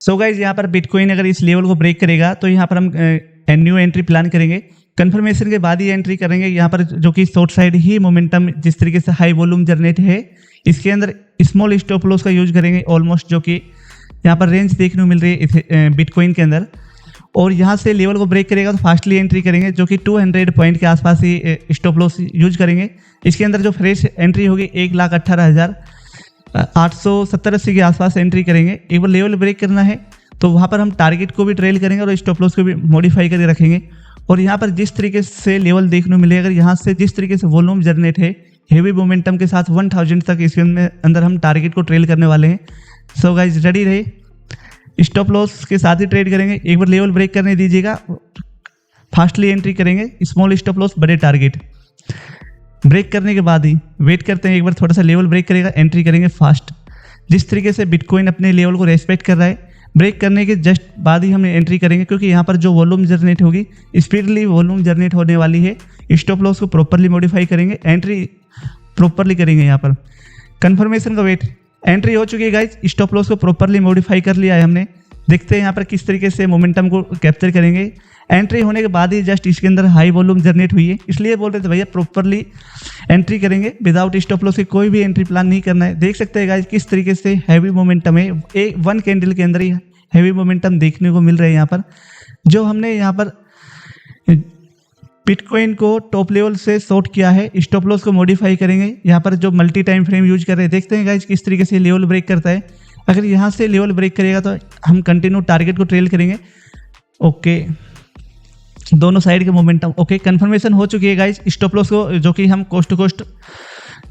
So guys यहाँ पर bitcoin अगर इस लेवल को ब्रेक करेगा तो यहाँ पर हम न्यू एंट्री प्लान करेंगे। कंफर्मेशन के बाद ही एंट्री करेंगे यहाँ पर, जो कि शॉर्ट साइड ही मोमेंटम जिस तरीके से हाई वॉल्यूम जनरेट है इसके अंदर स्मॉल स्टॉप लॉस का यूज करेंगे ऑलमोस्ट, जो कि यहाँ पर रेंज देखने को मिल रही है बिटकॉइन के अंदर। और यहाँ से लेवल को ब्रेक करेगा तो फास्टली एंट्री करेंगे, जो कि 200 पॉइंट के आसपास ही स्टॉप लॉस यूज करेंगे। इसके अंदर जो फ्रेश एंट्री होगी 1,18,870 के आसपास एंट्री करेंगे। एक बार लेवल ब्रेक करना है तो वहाँ पर हम टारगेट को भी ट्रेल करेंगे और स्टॉप लॉस को भी मॉडिफाई करके रखेंगे। और यहाँ पर जिस तरीके से लेवल देखने को मिलेगा, अगर यहाँ से जिस तरीके से वॉल्यूम जनरेट है हेवी मोमेंटम के साथ 1000 तक, इसके अंदर हम टारगेट को ट्रेल करने वाले हैं। सो गाइज रेडी रहे, स्टॉप लॉस के साथ ही ट्रेड करेंगे। एक बार लेवल ब्रेक करने दीजिएगा, फास्टली एंट्री करेंगे, स्मॉल स्टॉप लॉस बड़े टारगेट। ब्रेक करने के बाद ही वेट करते हैं, एक बार थोड़ा सा लेवल ब्रेक करेगा, एंट्री करेंगे फास्ट। जिस तरीके से बिटकॉइन अपने लेवल को रेस्पेक्ट कर रहा है, ब्रेक करने के जस्ट बाद ही हम एंट्री करेंगे, क्योंकि यहाँ पर जो वॉल्यूम जनरेट होगी स्पीडली वॉल्यूम जनरेट होने वाली है। स्टॉप लॉस को प्रॉपरली मॉडिफाई करेंगे, एंट्री प्रॉपरली करेंगे। यहाँ पर कंफर्मेशन का वेट, एंट्री हो चुकी है गाइज, स्टॉप लॉस को प्रॉपरली मॉडिफाई कर लिया है हमने। देखते हैं यहाँ पर किस तरीके से मोमेंटम को कैप्चर करेंगे। एंट्री होने के बाद ही जस्ट इसके अंदर हाई वॉल्यूम जनरेट हुई है, इसलिए बोल रहे थे भैया प्रॉपरली एंट्री करेंगे, विदाउट स्टॉप लॉस के कोई भी एंट्री प्लान नहीं करना है। देख सकते हैं गाइज किस तरीके से हैवी मोमेंटम है, एक 1 कैंडल के अंदर ही हैवी मोमेंटम देखने को मिल रहा है। यहाँ पर जो हमने यहाँ पर बिटकॉइन को टॉप लेवल से शॉर्ट किया है, स्टॉप लॉस को मॉडिफाई करेंगे। यहाँ पर जो मल्टी टाइम फ्रेम यूज कर रहे हैं, देखते हैं गाइज किस तरीके से लेवल ब्रेक करता है। अगर यहाँ से लेवल ब्रेक करेगा तो हम कंटिन्यू टारगेट को ट्रेल करेंगे। ओके, दोनों साइड के मोमेंटम ओके, कंफर्मेशन हो चुकी है गाइज। स्टॉप लॉस को जो कि हम कोस्ट टू कोस्ट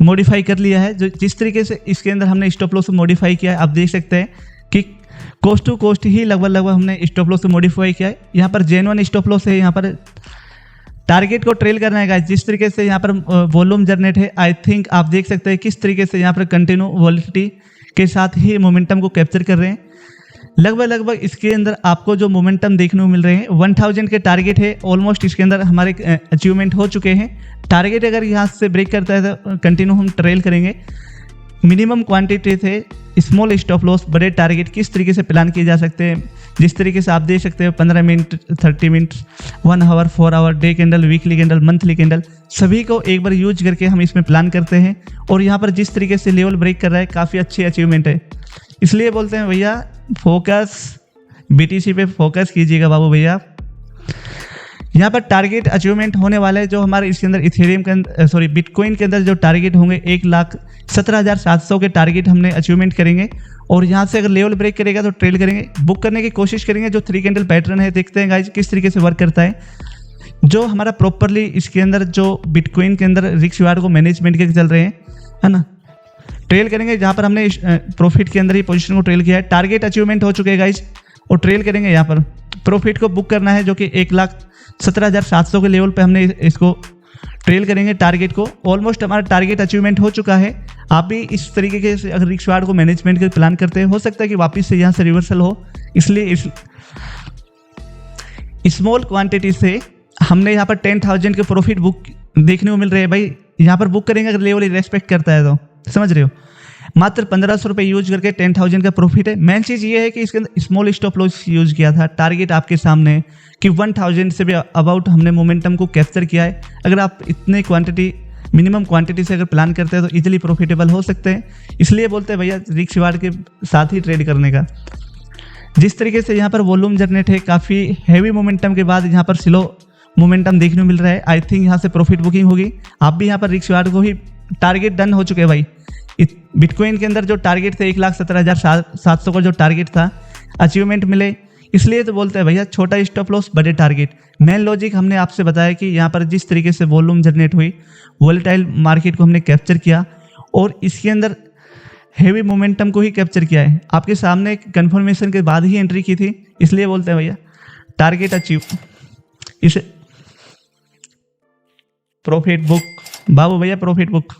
मॉडिफाई कर लिया है, जो जिस तरीके से इसके अंदर हमने स्टॉप लॉस को मॉडिफाई किया है, आप देख सकते हैं कि कोस्ट टू कोस्ट ही लगभग हमने स्टॉप लॉस को मॉडिफाई किया है। यहाँ पर जेन्युइन स्टॉप लॉस है, यहाँ पर टारगेट को ट्रेल करना है गाइस। जिस तरीके से यहाँ पर वॉल्यूम जनरेट है, आई थिंक आप देख सकते हैं किस तरीके से यहाँ पर कंटिन्यू वॉलिटिलिटी के साथ ही मोमेंटम को कैप्चर कर रहे हैं। लगभग इसके अंदर आपको जो मोमेंटम देखने को मिल रहे हैं 1000 के टारगेट है, ऑलमोस्ट इसके अंदर हमारे अचीवमेंट हो चुके हैं। टारगेट अगर यहाँ से ब्रेक करता है तो कंटिन्यू हम ट्रेल करेंगे। मिनिमम क्वांटिटी थे, स्मॉल स्टॉप लॉस, बड़े टारगेट किस तरीके से प्लान किए जा सकते हैं, जिस तरीके से आप देख सकते हैं 15 minute, 30 minute, 1 hour, 4 hour, day candle, weekly candle, monthly candle, सभी को एक बार यूज करके हम इसमें प्लान करते हैं। और यहाँ पर जिस तरीके से लेवल ब्रेक कर रहा है, काफ़ी अच्छी अचीवमेंट है। इसलिए बोलते हैं भैया फोकस, BTC पे फोकस कीजिएगा बाबू भैया। यहाँ पर टारगेट अचीवमेंट होने वाले हैं जो हमारे इसके अंदर इथेरियम के अंदर, सॉरी बिटकॉइन के अंदर जो टारगेट होंगे 1,17,700 के टारगेट हमने अचीवमेंट करेंगे। और यहाँ से अगर लेवल ब्रेक करेगा तो ट्रेल करेंगे, बुक करने की कोशिश करेंगे। जो 3 कैंडल पैटर्न है, देखते हैं गाइज किस तरीके से वर्क करता है। जो हमारा प्रॉपरली इसके अंदर जो बिटकॉइन के अंदर रिस्क रिवार्ड को मैनेजमेंट के चल रहे हैं, है ना, ट्रेल करेंगे। जहाँ पर हमने प्रॉफिट के अंदर ही पोजीशन को ट्रेल किया है, टारगेट अचीवमेंट हो चुके हैं गाइज, और ट्रेल करेंगे। यहाँ पर प्रॉफिट को बुक करना है, जो कि 1,17,700 के लेवल पे हमने इसको ट्रेल करेंगे। टारगेट को ऑलमोस्ट हमारा टारगेट अचीवमेंट हो चुका है। आप भी इस तरीके से अगर रिस्क रिवार्ड को मैनेजमेंट के प्लान करते हैं, हो सकता है कि वापस से यहाँ से रिवर्सल हो, इसलिए इस स्मॉल क्वांटिटी से हमने यहाँ पर 10,000 के प्रॉफिट बुक देखने को मिल रहे हैं। भाई यहाँ पर बुक करेंगे अगर लेवल रेस्पेक्ट करता है तो, समझ रहे हो। मात्र 1500 रुपये यूज करके 10,000 का प्रॉफिट है। मेन चीज़ ये है कि इसके अंदर स्मॉल स्टॉप लॉस यूज किया था। टारगेट आपके सामने है कि 1000 से भी अबाउट हमने मोमेंटम को कैप्चर किया है। अगर आप इतने क्वांटिटी, मिनिमम क्वांटिटी से अगर प्लान करते हैं तो इजीली प्रॉफिटेबल हो सकते हैं। इसलिए बोलते हैं भैया रिस्क रिवार्ड के साथ ही ट्रेड करने का। जिस तरीके से यहाँ पर वॉल्यूम जनरेट है, काफ़ी हैवी मोमेंटम के बाद यहाँ पर स्लो मोमेंटम देखने को मिल रहा है। आई थिंक यहाँ से प्रॉफिट बुकिंग होगी। आप भी यहाँ पर रिस्क रिवार्ड को ही टारगेट डन हो चुके हैं भाई। बिटकॉइन के अंदर जो टारगेट थे 1,17,700 का जो टारगेट था, अचीवमेंट मिले। इसलिए तो बोलते हैं भैया छोटा स्टॉप लॉस, बड़े टारगेट। मेन लॉजिक हमने आपसे बताया कि यहाँ पर जिस तरीके से वॉल्यूम जनरेट हुई, वोलेटाइल मार्केट को हमने कैप्चर किया और इसके अंदर हेवी मोमेंटम को ही कैप्चर किया है। आपके सामने कंफर्मेशन के बाद ही एंट्री की थी। इसलिए बोलते हैं भैया टारगेट अचीव, इसे प्रॉफिट बुक बाबू भैया, प्रॉफिट बुक।